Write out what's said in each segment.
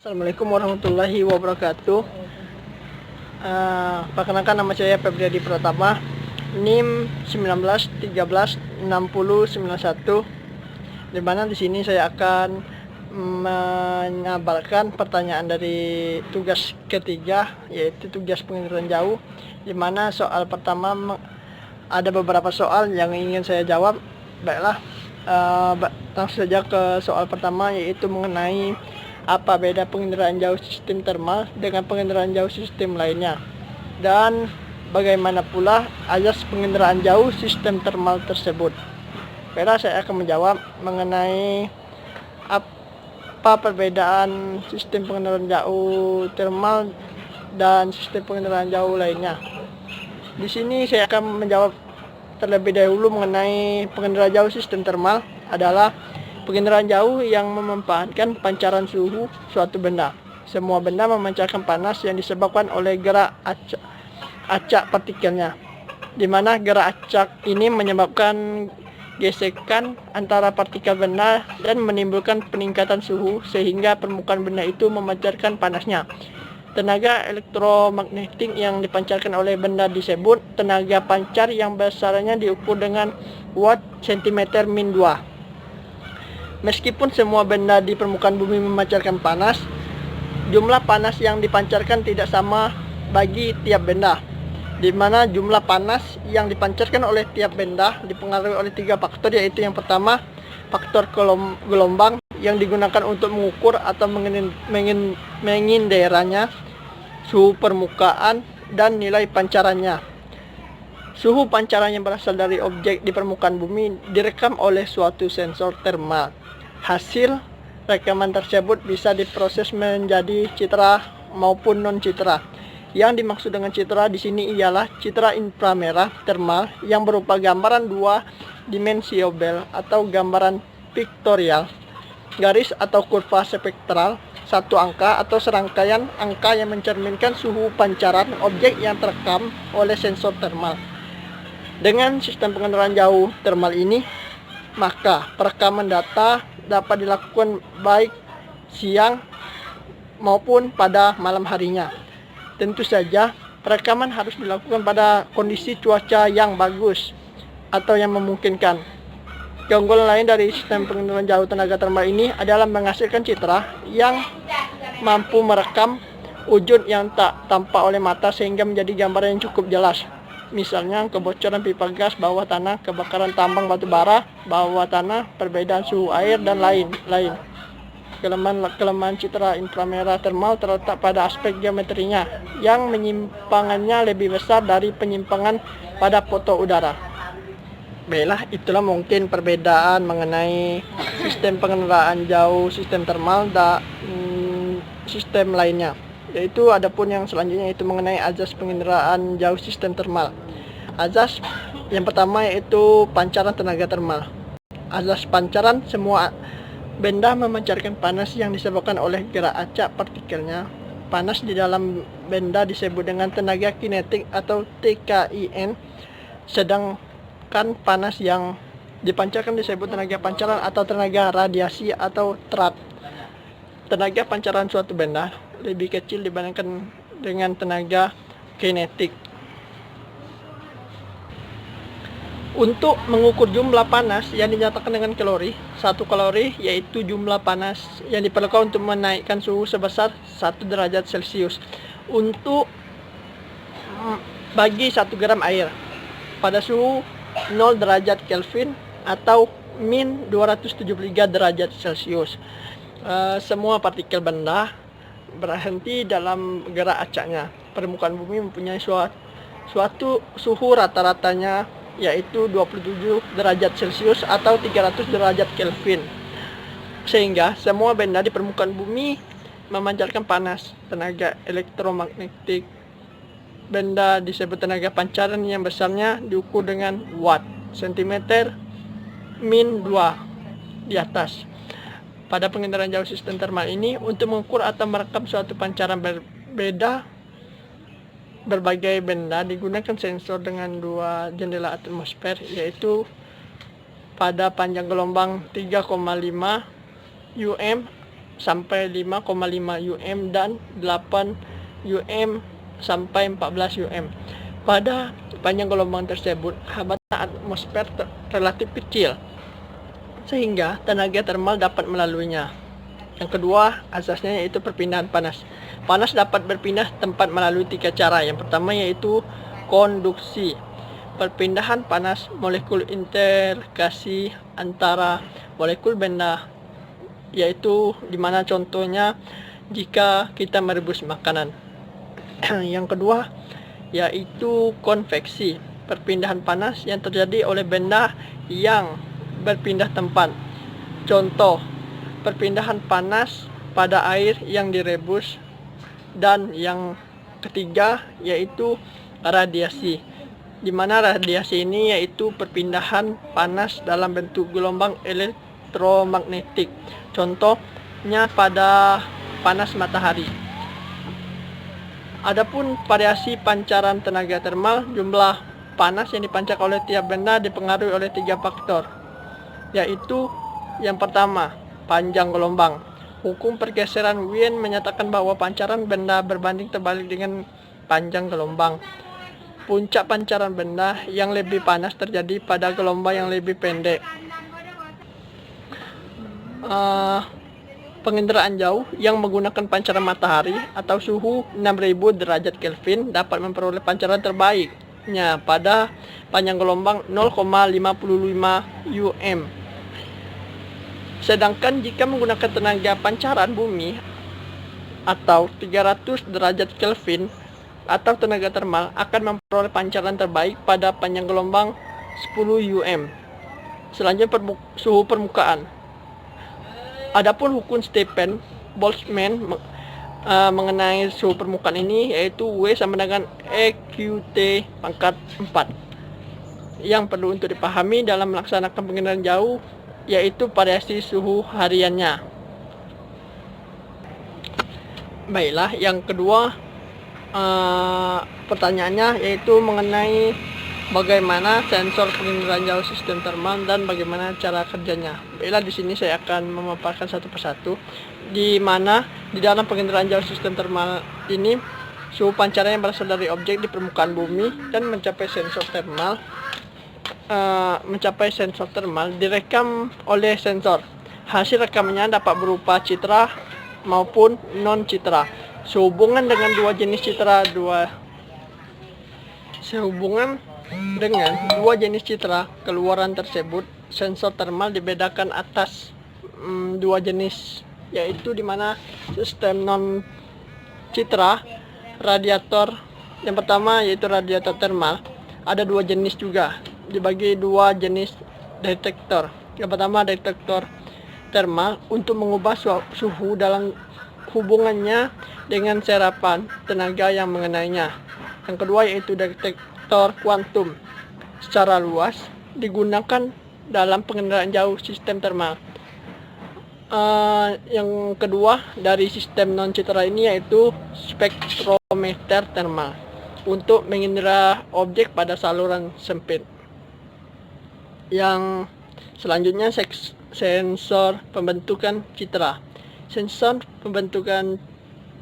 Assalamualaikum warahmatullahi wabarakatuh. Perkenalkan, nama saya Febriadi Pratama, NIM 19136091. Di mana di sini saya akan mengabarkan pertanyaan dari tugas ketiga, yaitu tugas penginderaan jauh. Di mana soal pertama ada beberapa soal yang ingin saya jawab. Baiklah, langsung saja ke soal pertama, yaitu mengenai apa beda penginderaan jauh sistem termal dengan penginderaan jauh sistem lainnya, dan bagaimana pula azas penginderaan jauh sistem termal tersebut. Baiklah, saya akan menjawab mengenai apa perbedaan sistem penginderaan jauh termal dan sistem penginderaan jauh lainnya. Di sini saya akan menjawab terlebih dahulu mengenai penginderaan jauh sistem termal adalah penginderaan jauh yang memanfaatkan pancaran suhu suatu benda. Semua benda memancarkan panas yang disebabkan oleh gerak acak partikelnya, di mana gerak acak ini menyebabkan gesekan antara partikel benda dan menimbulkan peningkatan suhu sehingga permukaan benda itu memancarkan panasnya. Tenaga elektromagnetik yang dipancarkan oleh benda disebut tenaga pancar yang besarnya diukur dengan watt cm min 2. Meskipun semua benda di permukaan bumi memancarkan panas, jumlah panas yang dipancarkan tidak sama bagi tiap benda, di mana jumlah panas yang dipancarkan oleh tiap benda dipengaruhi oleh 3 faktor, yaitu yang pertama, faktor gelombang yang digunakan untuk mengukur atau menginderanya, suhu permukaan, dan nilai pancarannya. Suhu pancaran yang berasal dari objek di permukaan bumi direkam oleh suatu sensor termal. Hasil rekaman tersebut bisa diproses menjadi citra maupun non citra. Yang dimaksud dengan citra di sini ialah citra inframerah termal yang berupa gambaran 2 dimensional atau gambaran piktorial, garis atau kurva spektral, satu angka atau serangkaian angka yang mencerminkan suhu pancaran objek yang terekam oleh sensor termal. Dengan sistem penginderaan jauh termal ini, maka perekaman data dapat dilakukan baik siang maupun pada malam harinya. Tentu saja perekaman harus dilakukan pada kondisi cuaca yang bagus atau yang memungkinkan. Keunggulan lain dari sistem penginderaan jauh tenaga termal ini adalah menghasilkan citra yang mampu merekam wujud yang tak tampak oleh mata sehingga menjadi gambaran yang cukup jelas. Misalnya kebocoran pipa gas bawah tanah, kebakaran tambang batu bara bawah tanah, perbedaan suhu air, dan lain-lain. Kelemahan citra inframerah termal terletak pada aspek geometrinya yang penyimpangannya lebih besar dari penyimpangan pada foto udara. Baiklah, itulah mungkin perbedaan mengenai sistem penginderaan jauh sistem termal dan sistem lainnya. Yaitu adapun yang selanjutnya, yaitu mengenai azas penginderaan jauh sistem termal. Azas yang pertama yaitu pancaran tenaga termal. Azas pancaran: semua benda memancarkan panas yang disebabkan oleh gerak acak partikelnya. Panas di dalam benda disebut dengan tenaga kinetik atau TKIN, sedangkan panas yang dipancarkan disebut tenaga pancaran atau tenaga radiasi atau TRAD. Tenaga pancaran suatu benda lebih kecil dibandingkan dengan tenaga kinetik. Untuk mengukur jumlah panas yang dinyatakan dengan kalori, 1 kalori yaitu jumlah panas yang diperlukan untuk menaikkan suhu sebesar 1 derajat Celcius untuk bagi 1 gram air pada suhu 0 derajat Kelvin atau min 273 derajat Celcius. Semua partikel benda berhenti dalam gerak acaknya. Permukaan bumi mempunyai suatu suhu rata-ratanya yaitu 27 derajat Celcius atau 300 derajat Kelvin, sehingga semua benda di permukaan bumi memancarkan panas. Tenaga elektromagnetik benda disebut tenaga pancaran yang besarnya diukur dengan watt cm min 2 di atas. Pada penginderaan jauh sistem termal ini, untuk mengukur atau merekam suatu pancaran berbeda berbagai benda digunakan sensor dengan 2 jendela atmosfer, yaitu pada panjang gelombang 3,5 um sampai 5,5 UM dan 8 UM sampai 14 UM. Pada panjang gelombang tersebut, hambatan atmosfer relatif kecil, sehingga tenaga termal dapat melaluinya. Yang kedua, asasnya yaitu perpindahan panas. Panas dapat berpindah tempat melalui 3 cara. Yang pertama yaitu konduksi. Perpindahan panas molekul interaksi antara molekul benda, yaitu dimana contohnya jika kita merebus makanan. Yang kedua yaitu konveksi. Perpindahan panas yang terjadi oleh benda yang berpindah tempat. Contoh, perpindahan panas pada air yang direbus. Dan yang ketiga yaitu radiasi, di mana radiasi ini yaitu perpindahan panas dalam bentuk gelombang elektromagnetik. Contohnya pada panas matahari. Adapun variasi pancaran tenaga termal, jumlah panas yang dipancarkan oleh tiap benda dipengaruhi oleh 3 faktor, yaitu yang pertama, panjang gelombang. Hukum pergeseran Wien menyatakan bahwa pancaran benda berbanding terbalik dengan panjang gelombang. Puncak pancaran benda yang lebih panas terjadi pada gelombang yang lebih pendek. Penginderaan jauh yang menggunakan pancaran matahari atau suhu 6000 derajat Kelvin dapat memperoleh pancaran terbaiknya pada panjang gelombang 0,55 UM. Sedangkan jika menggunakan tenaga pancaran bumi atau 300 derajat Kelvin atau tenaga termal akan memperoleh pancaran terbaik pada panjang gelombang 10 UM. Selanjutnya suhu permukaan. Adapun hukum Stephen Boltzmann mengenai suhu permukaan ini yaitu W sama dengan EQT pangkat 4. Yang perlu untuk dipahami dalam melaksanakan penginderaan jauh yaitu variasi suhu hariannya. Baiklah, yang kedua pertanyaannya yaitu mengenai bagaimana sensor penginderaan jauh sistem termal dan bagaimana cara kerjanya. Baiklah, di sini saya akan memaparkan satu persatu, di mana di dalam penginderaan jauh sistem termal ini suhu pancaran yang berasal dari objek di permukaan bumi dan mencapai sensor termal direkam oleh sensor. Hasil rekamannya dapat berupa citra maupun non citra. Sehubungan dengan dua jenis citra keluaran tersebut, sensor termal dibedakan atas dua jenis, yaitu dimana sistem non citra radiator. Yang pertama yaitu radiator termal. Ada dua jenis juga, dibagi dua jenis detektor. Yang pertama detektor termal untuk mengubah suhu dalam hubungannya dengan serapan tenaga yang mengenainya. Yang kedua yaitu detektor kuantum, secara luas digunakan dalam pengendaraan jauh sistem termal. Yang kedua dari sistem non citra ini yaitu spektrometer termal untuk mengindera objek pada saluran sempit. Yang selanjutnya sensor pembentukan citra. Sensor pembentukan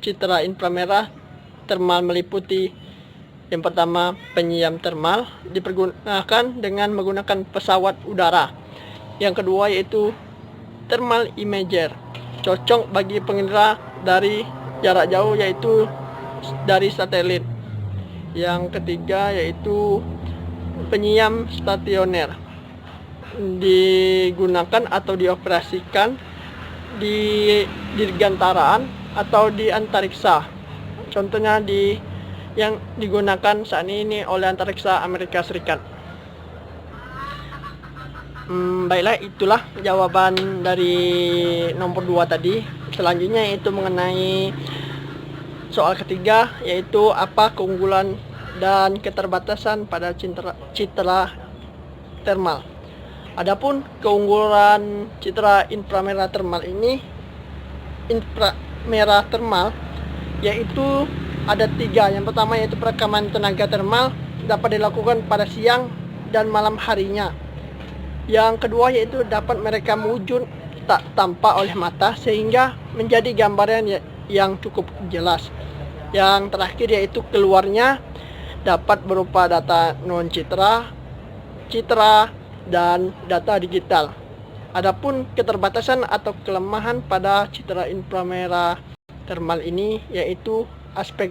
citra inframerah termal meliputi yang pertama penyiam termal, dipergunakan dengan menggunakan pesawat udara. Yang kedua yaitu thermal imager, cocok bagi pengindera dari jarak jauh yaitu dari satelit. Yang ketiga yaitu penyiam stasioner, digunakan atau dioperasikan di dirgantaraan atau di antariksa. Contohnya yang digunakan saat ini oleh antariksa Amerika Serikat. Baiklah, itulah jawaban dari nomor 2 tadi. Selanjutnya yaitu mengenai soal ketiga, yaitu apa keunggulan dan keterbatasan pada citra termal. Adapun keunggulan citra inframerah termal ini, inframerah termal yaitu ada 3. Yang pertama yaitu perekaman tenaga termal dapat dilakukan pada siang dan malam harinya. Yang kedua yaitu dapat merekam wujud tak tampak oleh mata sehingga menjadi gambaran yang cukup jelas. Yang terakhir yaitu keluarnya dapat berupa data non-citra, citra, dan data digital. Adapun keterbatasan atau kelemahan pada citra inframerah termal ini yaitu aspek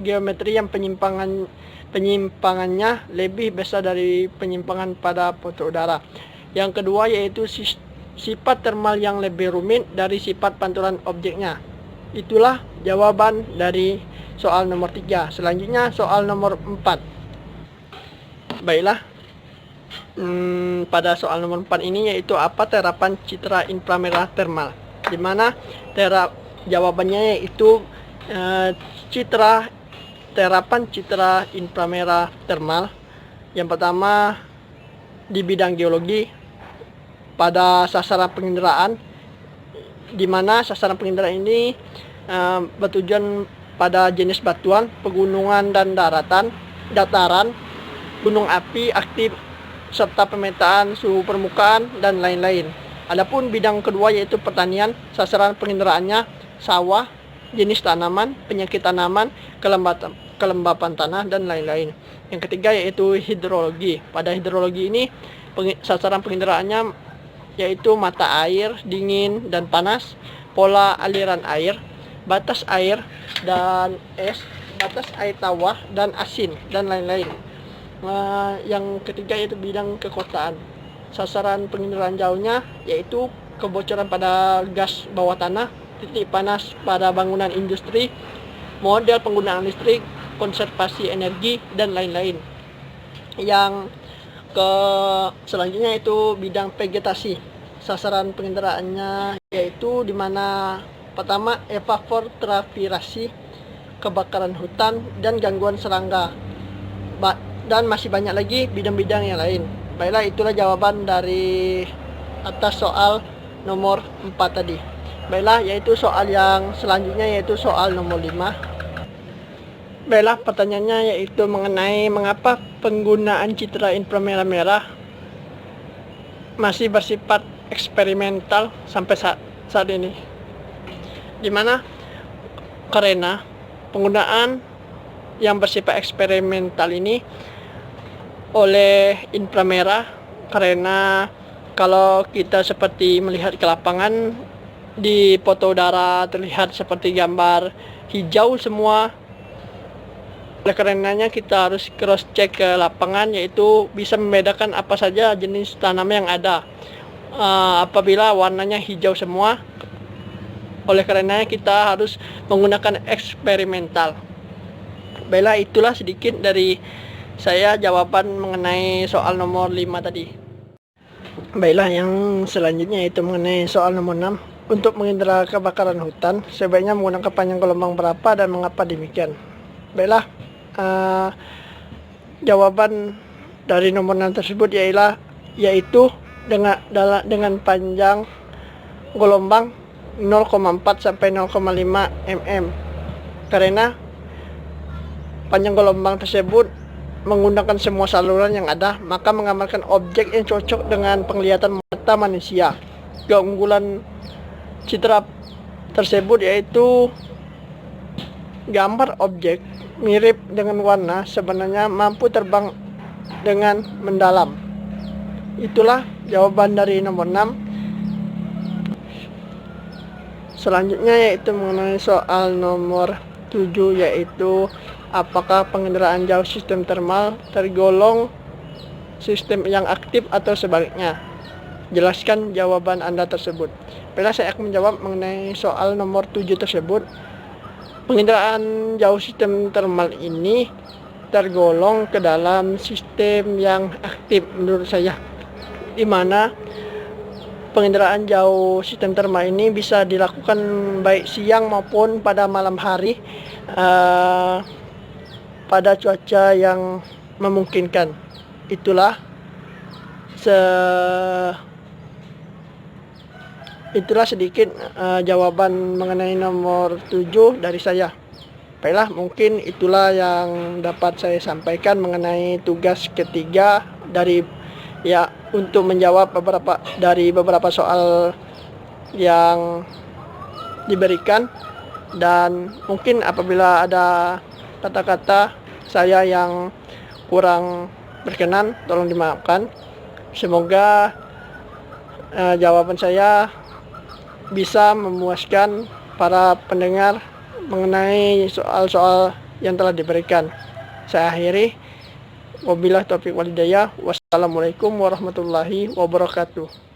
geometri yang penyimpangannya lebih besar dari penyimpangan pada foto udara. Yang kedua yaitu sifat termal yang lebih rumit dari sifat pantulan objeknya. Itulah jawaban dari soal nomor 3. Selanjutnya soal nomor 4. Baiklah, pada soal nomor 4 ini yaitu apa terapan citra inframerah termal, di mana jawabannya yaitu terapan citra inframerah termal. Yang pertama di bidang geologi pada sasaran penginderaan, di mana sasaran penginderaan ini bertujuan pada jenis batuan, pegunungan dan dataran, gunung api aktif, serta pemetaan suhu permukaan dan lain-lain. Adapun bidang kedua yaitu pertanian, sasaran penginderaannya sawah, jenis tanaman, penyakit tanaman, kelembapan tanah dan lain-lain. Yang ketiga yaitu hidrologi. Pada hidrologi ini sasaran penginderaannya yaitu mata air, dingin dan panas, pola aliran air, batas air dan es, batas air tawar dan asin dan lain-lain. Yang ketiga yaitu bidang kekotaan. Sasaran penginderaan jauhnya yaitu kebocoran pada gas bawah tanah, titik panas pada bangunan industri, model penggunaan listrik, konservasi energi dan lain-lain. Yang selanjutnya itu bidang vegetasi. Sasaran penginderaannya yaitu di mana pertama evapotranspirasi, kebakaran hutan dan gangguan serangga. Dan masih banyak lagi bidang-bidang yang lain. Baiklah, itulah jawaban dari atas soal nomor 4 tadi. Baiklah, yaitu soal yang selanjutnya yaitu soal nomor 5. Baiklah, pertanyaannya yaitu mengenai mengapa penggunaan citra inframerah masih bersifat eksperimental sampai saat ini. Dimana karena penggunaan yang bersifat eksperimental ini oleh inframerah, karena kalau kita seperti melihat ke lapangan di foto udara terlihat seperti gambar hijau semua. Oleh karenanya kita harus cross check ke lapangan, yaitu bisa membedakan apa saja jenis tanaman yang ada. Apabila warnanya hijau semua, oleh karenanya kita harus menggunakan eksperimental. Baiklah, itulah sedikit dari saya jawaban mengenai soal nomor 5 tadi. Baiklah, yang selanjutnya itu mengenai soal nomor 6. Untuk menghindari kebakaran hutan, sebaiknya menggunakan panjang gelombang berapa dan mengapa demikian? Baiklah, jawaban dari nomor 6 tersebut yaitu dengan panjang gelombang 0,4 sampai 0,5 mm. Karena panjang gelombang tersebut menggunakan semua saluran yang ada, maka menggambarkan objek yang cocok dengan penglihatan mata manusia. Keunggulan citra tersebut yaitu gambar objek mirip dengan warna sebenarnya mampu terbang dengan mendalam. Itulah jawaban dari nomor 6. Selanjutnya yaitu mengenai soal nomor 7 yaitu apakah penginderaan jauh sistem termal tergolong sistem yang aktif atau sebaliknya? Jelaskan jawaban Anda tersebut. Bila saya akan menjawab mengenai soal nomor 7 tersebut. Penginderaan jauh sistem termal ini tergolong ke dalam sistem yang aktif menurut saya, di mana penginderaan jauh sistem termal ini bisa dilakukan baik siang maupun pada malam hari pada cuaca yang memungkinkan. Itulah sedikit jawaban mengenai nomor 7 dari saya. Baiklah, mungkin itulah yang dapat saya sampaikan mengenai tugas ketiga untuk menjawab beberapa soal yang diberikan, dan mungkin apabila ada kata-kata saya yang kurang berkenan tolong dimaafkan. Semoga jawaban saya bisa memuaskan para pendengar mengenai soal-soal yang telah diberikan. Saya akhiri. Wabillahi taufiq walhidayah. Wassalamualaikum warahmatullahi wabarakatuh.